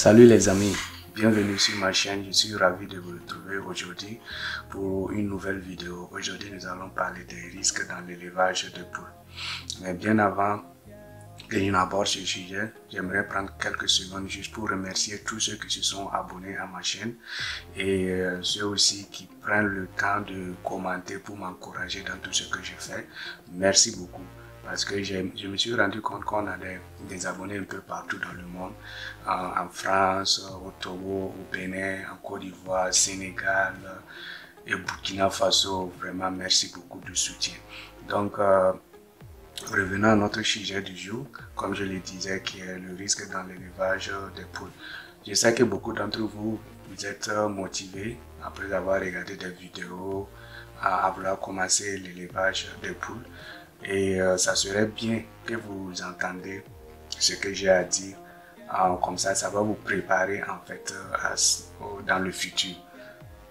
Salut les amis, bienvenue sur ma chaîne, je suis ravi de vous retrouver aujourd'hui pour une nouvelle vidéo. Aujourd'hui nous allons parler des risques dans l'élevage de poules. Mais bien avant que je n'aborde ce sujet, j'aimerais prendre quelques secondes juste pour remercier tous ceux qui se sont abonnés à ma chaîne et ceux aussi qui prennent le temps de commenter pour m'encourager dans tout ce que je fais. Merci beaucoup. Parce que je me suis rendu compte qu'on a des abonnés un peu partout dans le monde, en France, au Togo, au Bénin, en Côte d'Ivoire, Sénégal et Burkina Faso. Vraiment, merci beaucoup du soutien. Donc, revenons à notre sujet du jour, comme je le disais, qui est le risque dans l'élevage des poules. Je sais que beaucoup d'entre vous, vous êtes motivés après avoir regardé des vidéos à vouloir commencer l'élevage des poules. Et ça serait bien que vous entendez ce que j'ai à dire. Comme ça va vous préparer en fait dans le futur.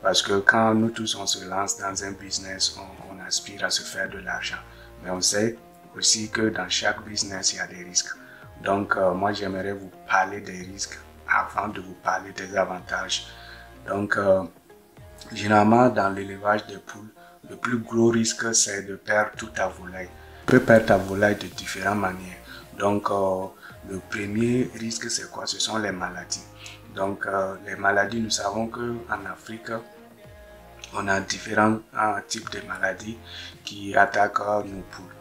Parce que quand nous tous on se lance dans un business, on aspire à se faire de l'argent. Mais on sait aussi que dans chaque business, il y a des risques. Donc moi j'aimerais vous parler des risques avant de vous parler des avantages. Donc généralement dans l'élevage des poules, le plus gros risque c'est de perdre toute ta volaille. Tu peux perdre ta volaille de différentes manières. Donc le premier risque c'est quoi? Ce sont les maladies. Donc les maladies, nous savons qu'en Afrique, on a différents types de maladies qui attaquent nos poules.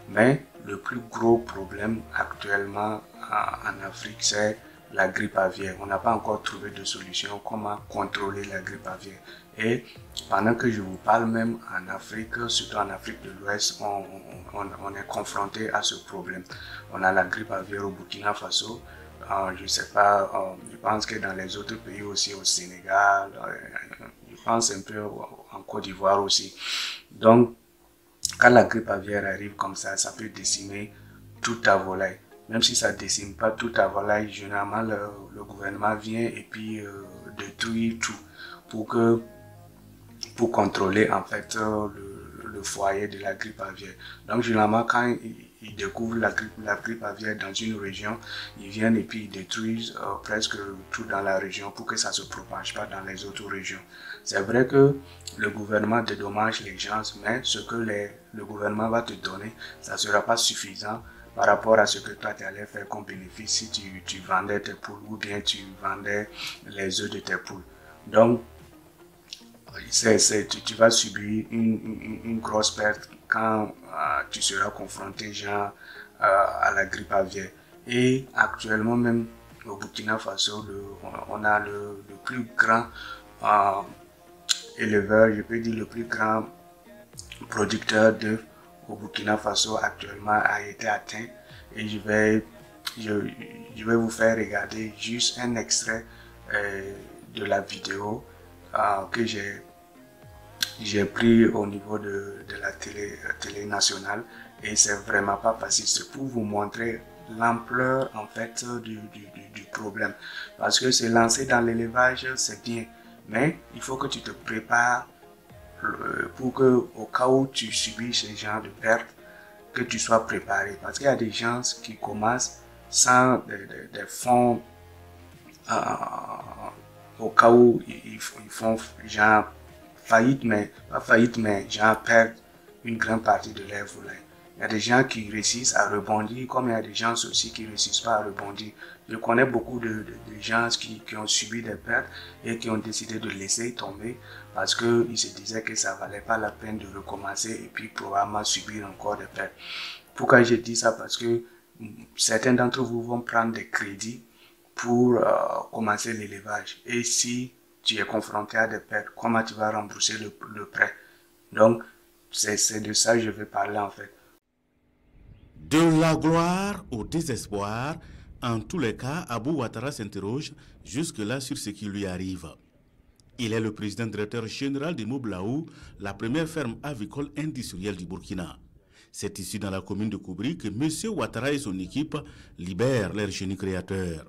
Mais le plus gros problème actuellement en Afrique, c'est la grippe aviaire. On n'a pas encore trouvé de solution comment contrôler la grippe aviaire. Et pendant que je vous parle, même en Afrique, surtout en Afrique de l'Ouest, on est confronté à ce problème. On a la grippe aviaire au Burkina Faso. Je ne sais pas, je pense que dans les autres pays aussi, au Sénégal, je pense un peu en Côte d'Ivoire aussi. Donc, quand la grippe aviaire arrive comme ça peut décimer toute ta volaille. Même si ça ne décime pas toute ta volaille, généralement le gouvernement vient et puis détruit tout pour contrôler en fait le foyer de la grippe aviaire. Donc généralement quand ils découvrent la grippe aviaire dans une région, ils viennent et puis ils détruisent presque tout dans la région pour que ça ne se propage pas dans les autres régions. C'est vrai que le gouvernement dédommage les gens, mais ce que le gouvernement va te donner, ça ne sera pas suffisant par rapport à ce que toi tu allais faire comme bénéfice si tu vendais tes poules ou bien tu vendais les œufs de tes poules. Donc tu vas subir une grosse perte quand tu seras confronté genre, à la grippe aviaire. Et actuellement même au Burkina Faso, on a le plus grand éleveur, je peux dire le plus grand producteur d'œufs au Burkina Faso actuellement a été atteint. Et je vais vous faire regarder juste un extrait de la vidéo que j'ai pris au niveau de la télé nationale, et c'est vraiment pas facile. C'est pour vous montrer l'ampleur en fait du problème, parce que se lancer dans l'élevage c'est bien, mais il faut que tu te prépares pour que au cas où tu subis ce genre de perte, que tu sois préparé, parce qu'il y a des gens qui commencent sans des fonds au cas où ils font genre faillite, mais pas faillite, mais genre perdre une grande partie de leur volaille. Il y a des gens qui réussissent à rebondir, comme il y a des gens aussi qui ne réussissent pas à rebondir. Je connais beaucoup de gens qui ont subi des pertes et qui ont décidé de laisser tomber parce qu'ils se disaient que ça ne valait pas la peine de recommencer et puis probablement subir encore des pertes. Pourquoi je dis ça? Parce que certains d'entre vous vont prendre des crédits pour commencer l'élevage. Et si tu es confronté à des pertes, comment tu vas rembourser le prêt? Donc, c'est de ça que je vais parler en fait. De la gloire au désespoir, en tous les cas, Abou Ouattara s'interroge jusque-là sur ce qui lui arrive. Il est le président directeur général de Moblaou, la première ferme avicole industrielle du Burkina. C'est ici dans la commune de Koubri que M. Ouattara et son équipe libèrent leur génie créateur.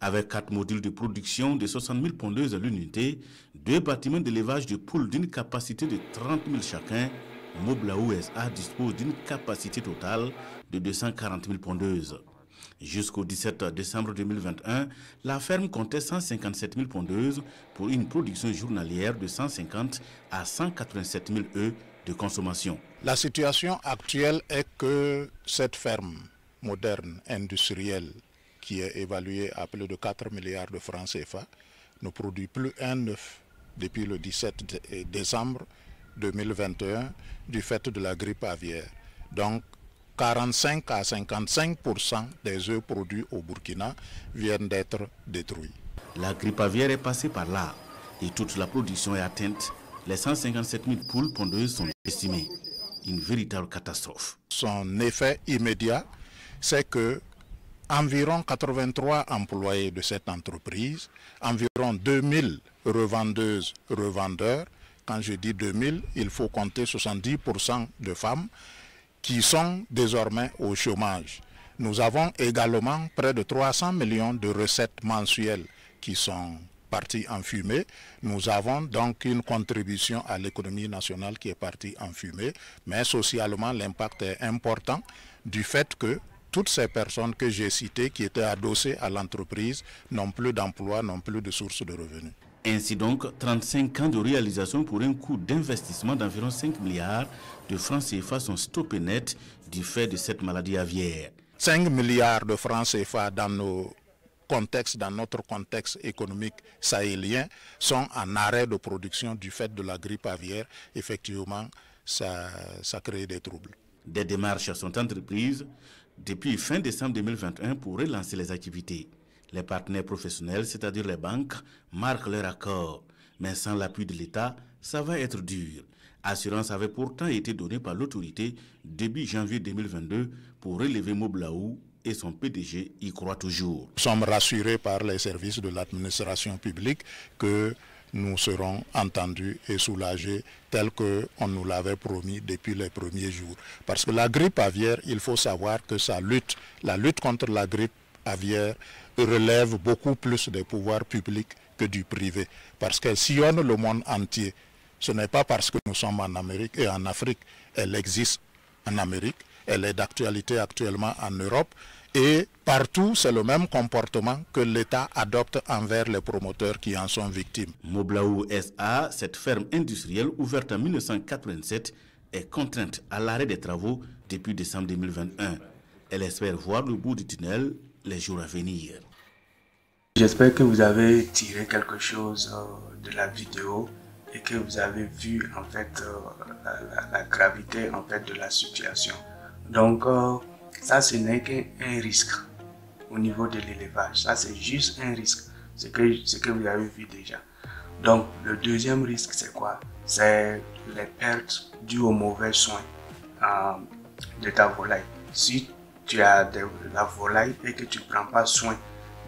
Avec 4 modules de production de 60 000 pondeuses à l'unité, 2 bâtiments d'élevage de poules d'une capacité de 30 000 chacun, Moblaou SA dispose d'une capacité totale de 240 000 pondeuses. Jusqu'au 17 décembre 2021, la ferme comptait 157 000 pondeuses pour une production journalière de 150 à 187 000 œufs de consommation. La situation actuelle est que cette ferme moderne, industrielle, qui est évaluée à plus de 4 milliards de francs CFA, ne produit plus un œuf depuis le 17 décembre 2021 du fait de la grippe aviaire. Donc, 45 à 55% des œufs produits au Burkina viennent d'être détruits. La grippe aviaire est passée par là et toute la production est atteinte. Les 157 000 poules pondeuses sont estimées. Une véritable catastrophe. Son effet immédiat, c'est que environ 83 employés de cette entreprise, environ 2000 revendeuses, revendeurs, quand je dis 2000, il faut compter 70% de femmes, qui sont désormais au chômage. Nous avons également près de 300 millions de recettes mensuelles qui sont parties en fumée. Nous avons donc une contribution à l'économie nationale qui est partie en fumée, mais socialement l'impact est important du fait que toutes ces personnes que j'ai citées qui étaient adossées à l'entreprise n'ont plus d'emploi, n'ont plus de sources de revenus. Ainsi donc, 35 ans de réalisation pour un coût d'investissement d'environ 5 milliards de francs CFA sont stoppés net du fait de cette maladie aviaire. 5 milliards de francs CFA dans notre contexte économique sahélien sont en arrêt de production du fait de la grippe aviaire. Effectivement, ça crée des troubles. Des démarches sont entreprises depuis fin décembre 2021 pour relancer les activités. Les partenaires professionnels, c'est-à-dire les banques, marquent leur accord. Mais sans l'appui de l'État, ça va être dur. Assurance avait pourtant été donnée par l'autorité début janvier 2022 pour relever Moblaou et son PDG y croit toujours. Nous sommes rassurés par les services de l'administration publique que nous serons entendus et soulagés tel qu'on nous l'avait promis depuis les premiers jours. Parce que la grippe aviaire, il faut savoir que la lutte contre la grippe aviaire relève beaucoup plus des pouvoirs publics que du privé. Parce qu'elle sillonne le monde entier. Ce n'est pas parce que nous sommes en Amérique et en Afrique. Elle existe en Amérique, elle est d'actualité actuellement en Europe. Et partout, c'est le même comportement que l'État adopte envers les promoteurs qui en sont victimes. Moblaou SA, cette ferme industrielle ouverte en 1987, est contrainte à l'arrêt des travaux depuis décembre 2021. Elle espère voir le bout du tunnel les jours à venir. J'espère que vous avez tiré quelque chose de la vidéo et que vous avez vu en fait la gravité en fait de la situation. Donc ça, ce n'est qu'un risque au niveau de l'élevage. Ça, c'est juste un risque, ce que vous avez vu déjà. Donc le deuxième risque, c'est quoi? C'est les pertes dues aux mauvais soins de ta volaille. Si tu as de la volaille et que tu ne prends pas soin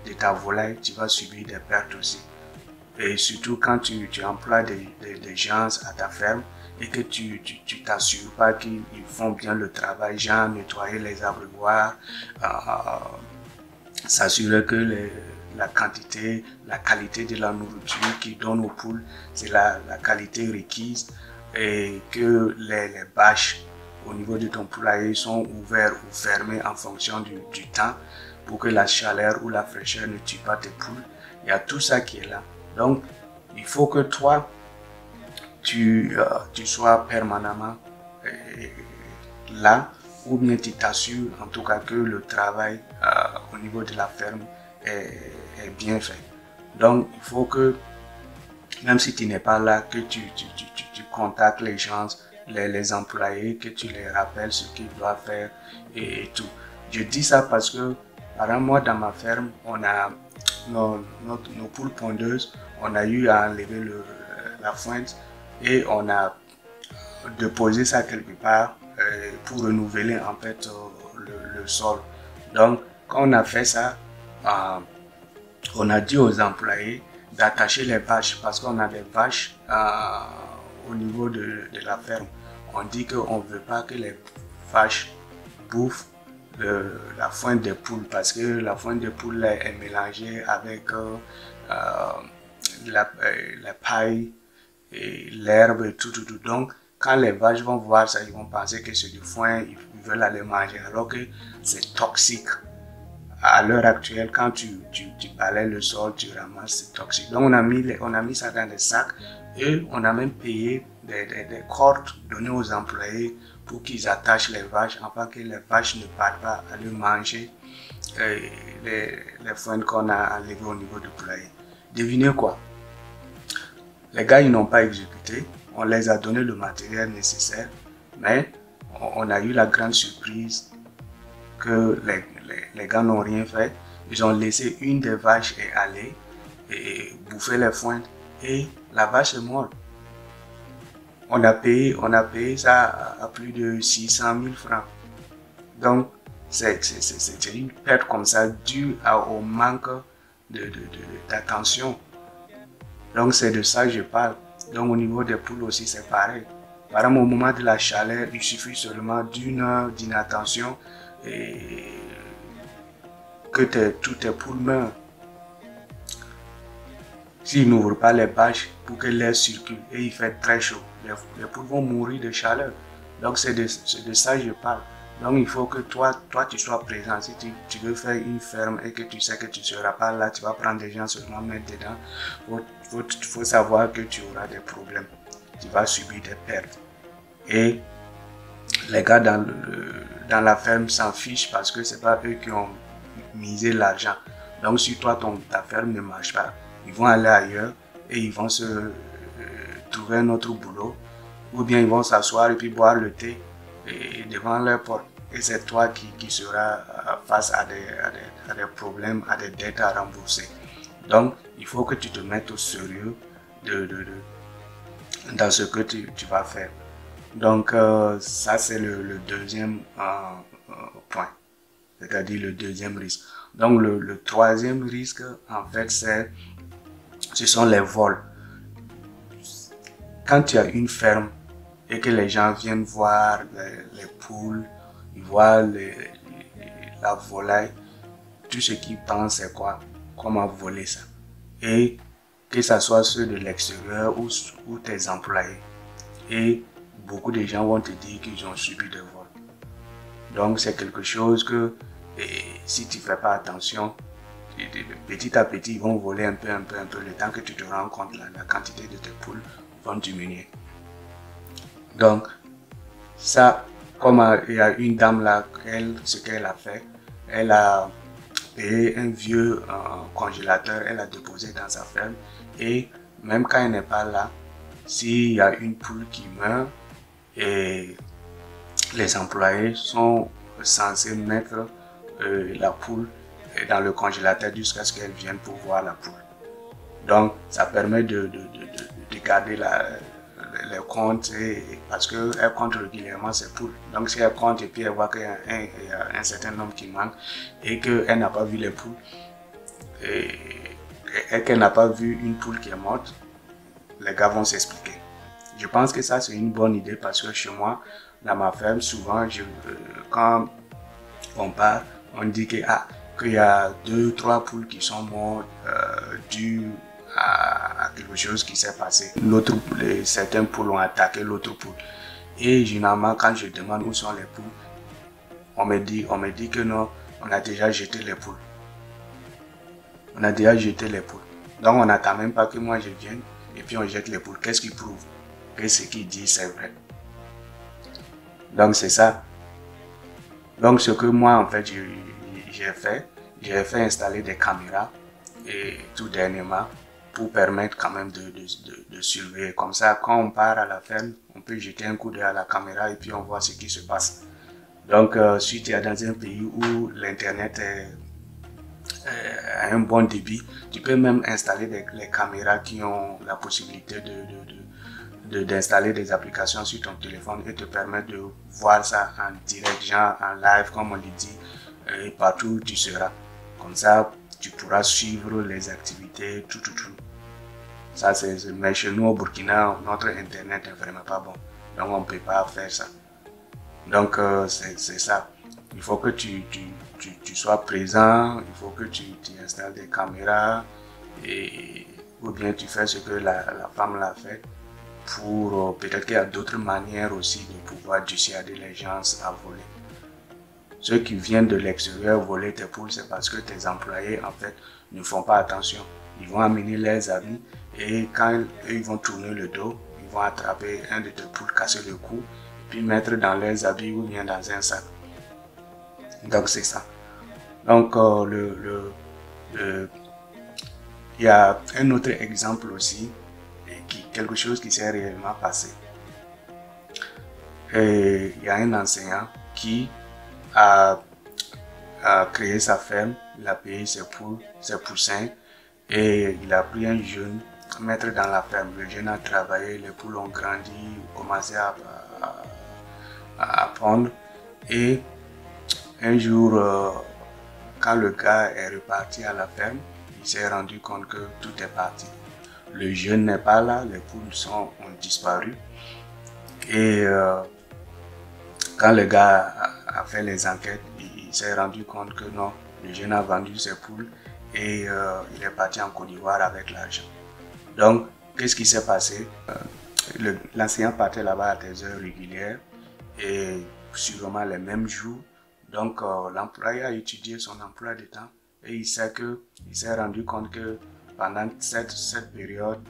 de ta volaille, tu vas subir des pertes aussi. Et surtout quand tu emploies des gens à ta ferme et que tu t'assures pas qu'ils font bien le travail, genre nettoyer les abreuvoirs, s'assurer que la quantité, la qualité de la nourriture qu'ils donnent aux poules, c'est la qualité requise, et que les bâches au niveau de ton poulailler sont ouverts ou fermés en fonction du temps pour que la chaleur ou la fraîcheur ne tue pas tes poules. Il y a tout ça qui est là. Donc, il faut que toi, tu sois permanemment là, ou bien tu t'assures en tout cas que le travail au niveau de la ferme est bien fait. Donc, il faut que, même si tu n'es pas là, que tu contactes les gens, les employés, que tu les rappelles ce qu'ils doivent faire et tout. Je dis ça parce que, par exemple, moi, dans ma ferme, on a nos poules pondeuses, on a eu à enlever la fointe et on a déposé ça quelque part pour renouveler en fait le sol. Donc, quand on a fait ça, on a dit aux employés d'attacher les vaches parce qu'on a des vaches au niveau de la ferme. On dit qu'on ne veut pas que les vaches bouffent la foin des poules parce que la foin des poules est mélangée avec la paille et l'herbe et tout. Donc, quand les vaches vont voir ça, ils vont penser que c'est du foin, ils veulent aller manger alors que c'est toxique. à l'heure actuelle, quand tu balayes le sol, tu ramasses, c'est toxique. Donc on a mis ça dans des sacs et on a même payé des cordes données aux employés pour qu'ils attachent les vaches afin que les vaches ne partent pas aller manger les foins qu'on a enlevés au niveau du poulailler. Devinez quoi? Les gars, ils n'ont pas exécuté. On les a donné le matériel nécessaire, mais on a eu la grande surprise que les gars n'ont rien fait. Ils ont laissé une des vaches aller et bouffer les foins et la vache est morte. On a payé ça à plus de 600 000 francs. Donc, c'est une perte comme ça due au manque d'attention. Donc, c'est de ça que je parle. Donc, au niveau des poules aussi, c'est pareil. Par exemple, au moment de la chaleur, il suffit seulement d'une heure d'inattention et que toutes tes poules meurent. S'ils n'ouvrent pas les bâches pour que l'air circule et il fait très chaud, les poules vont mourir de chaleur. Donc c'est de ça que je parle. Donc il faut que toi tu sois présent. Si tu veux faire une ferme et que tu sais que tu ne seras pas là, tu vas prendre des gens seulement mettre dedans. Faut savoir que tu auras des problèmes. Tu vas subir des pertes. Et les gars dans la ferme s'en fichent parce que ce n'est pas eux qui ont misé l'argent. Donc si toi ta ferme ne marche pas, ils vont aller ailleurs et ils vont se trouver un autre boulot, ou bien ils vont s'asseoir et puis boire le thé devant leur porte. Et c'est toi qui seras face à des problèmes, à des dettes à rembourser. Donc, il faut que tu te mettes au sérieux dans ce que tu vas faire. Donc, ça c'est le deuxième point, c'est-à-dire le deuxième risque. Donc, le troisième risque, en fait, ce sont les vols. Quand tu as une ferme et que les gens viennent voir les poules, ils voient la volaille, tout ce qu'ils pensent c'est quoi? Comment voler ça? Et que ce soit ceux de l'extérieur ou tes employés. Et beaucoup de gens vont te dire qu'ils ont subi des vols. Donc c'est quelque chose que si tu ne fais pas attention, petit à petit, ils vont voler un peu, le temps que tu te rends compte, la quantité de tes poules vont diminuer. Donc, ça, comme il y a une dame là, ce qu'elle a fait, elle a payé un vieux congélateur, elle a déposé dans sa ferme, et même quand elle n'est pas là, s'il y a une poule qui meurt, et les employés sont censés mettre la poule dans le congélateur jusqu'à ce qu'elle vienne pour voir la poule. Donc, ça permet de garder les comptes parce qu'elle compte régulièrement ses poules. Donc, si elle compte et puis elle voit qu'il y a un certain nombre qui manque et qu'elle n'a pas vu les poules et qu'elle n'a pas vu une poule qui est morte, les gars vont s'expliquer. Je pense que ça, c'est une bonne idée parce que chez moi, dans ma ferme, souvent, quand on part, on dit que qu'il y a 2-3 poules qui sont mortes dues à quelque chose qui s'est passé. Certaines poules ont attaqué l'autre poule. Et généralement, quand je demande où sont les poules, on me dit que non, on a déjà jeté les poules. On a déjà jeté les poules. Donc on n'attend même pas que moi je vienne et puis on jette les poules. Qu'est-ce qui prouve que ce qu'il dit c'est vrai? Donc c'est ça. Donc ce que moi en fait j'ai fait installer des caméras et tout dernièrement pour permettre quand même de surveiller. Comme ça, quand on part à la ferme, on peut jeter un coup d'œil à la caméra et puis on voit ce qui se passe. Donc si tu es dans un pays où l'internet a un bon débit, tu peux même installer les caméras qui ont la possibilité d'installer des applications sur ton téléphone et te permettre de voir ça en direct, genre en live comme on le dit, et partout où tu seras. Comme ça, tu pourras suivre les activités, tout. Ça, mais chez nous au Burkina, notre internet n'est vraiment pas bon. Donc on ne peut pas faire ça. Donc c'est ça. Il faut que tu sois présent, il faut que tu installes des caméras ou bien tu fais ce que la femme l'a fait. Pour peut-être qu'il y a d'autres manières aussi de pouvoir dissuader les gens à voler. Ceux qui viennent de l'extérieur voler tes poules, c'est parce que tes employés, en fait, ne font pas attention. Ils vont amener leurs habits et quand ils vont tourner le dos, ils vont attraper un de tes poules, casser le cou, puis mettre dans leurs habits ou bien dans un sac. Donc, c'est ça. Donc, il y a un autre exemple aussi, quelque chose qui s'est réellement passé. Et il y a un enseignant qui a créé sa ferme, il a payé ses poules, ses poussins et il a pris un jeune à mettre dans la ferme. Le jeune a travaillé, les poules ont grandi, commencé à pondre et un jour, quand le gars est reparti à la ferme, il s'est rendu compte que tout est parti. Le jeune n'est pas là, les poules ont disparu. Et quand le gars a fait les enquêtes, il s'est rendu compte que non, le jeune a vendu ses poules et il est parti en Côte d'Ivoire avec l'argent. Donc, qu'est-ce qui s'est passé? L'enseignant partait là-bas à des heures régulières et sûrement les mêmes jours. Donc, l'employé a étudié son emploi de temps et il s'est rendu compte que pendant cette période,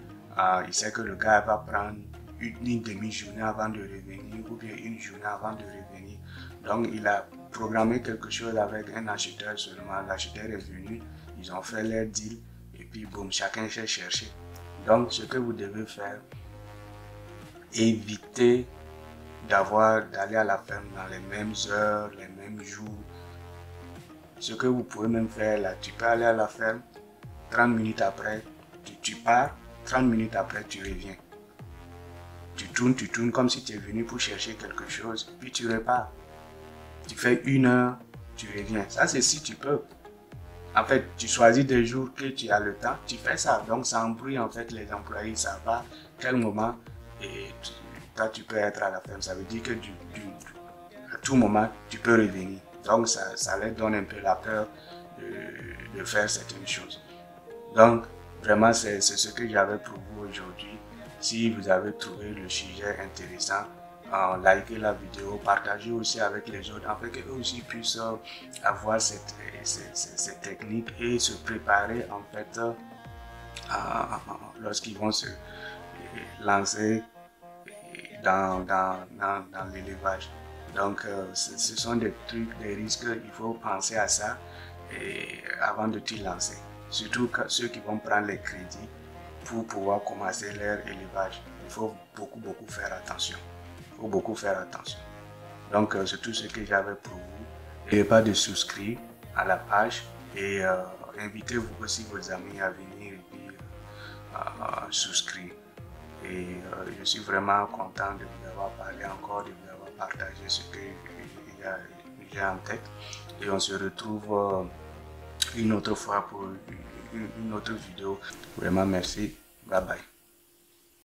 il sait que le gars va prendre une demi-journée avant de revenir ou bien une journée avant de revenir. Donc, il a programmé quelque chose avec un acheteur seulement. L'acheteur est venu, ils ont fait leur deal et puis boum, chacun s'est cherché. Donc, ce que vous devez faire, évitez d'aller à la ferme dans les mêmes heures, les mêmes jours. Ce que vous pouvez même faire là, tu peux aller à la ferme, 30 minutes après, tu pars, 30 minutes après, tu reviens. Tu tournes comme si tu es venu pour chercher quelque chose, puis tu repars. Tu fais 1 heure, tu reviens. Ça, c'est si tu peux. En fait, tu choisis des jours que tu as le temps, tu fais ça. Donc, ça embrouille en fait les employés, ils ne savent pas quel moment et toi, tu peux être à la ferme. Ça veut dire que à tout moment, tu peux revenir. Donc, ça leur donne un peu la peur de faire certaines choses. Donc, vraiment, c'est ce que j'avais pour vous aujourd'hui. Si vous avez trouvé le sujet intéressant, likez la vidéo, partagez aussi avec les autres, afin qu'eux aussi puissent avoir cette technique et se préparer en fait lorsqu'ils vont se lancer dans l'élevage. Donc, ce sont des trucs, des risques, il faut penser à ça avant de t'y lancer. Surtout ceux qui vont prendre les crédits pour pouvoir commencer leur élevage. Il faut beaucoup faire attention. Il faut beaucoup faire attention. Donc, c'est tout ce que j'avais pour vous. N'oubliez pas de souscrire à la page et invitez-vous aussi vos amis à venir et puis souscrire. Et je suis vraiment content de vous avoir parlé encore, de vous avoir partagé ce que j'ai en tête. Et on se retrouve une autre fois pour une autre vidéo. Vraiment merci. Bye bye.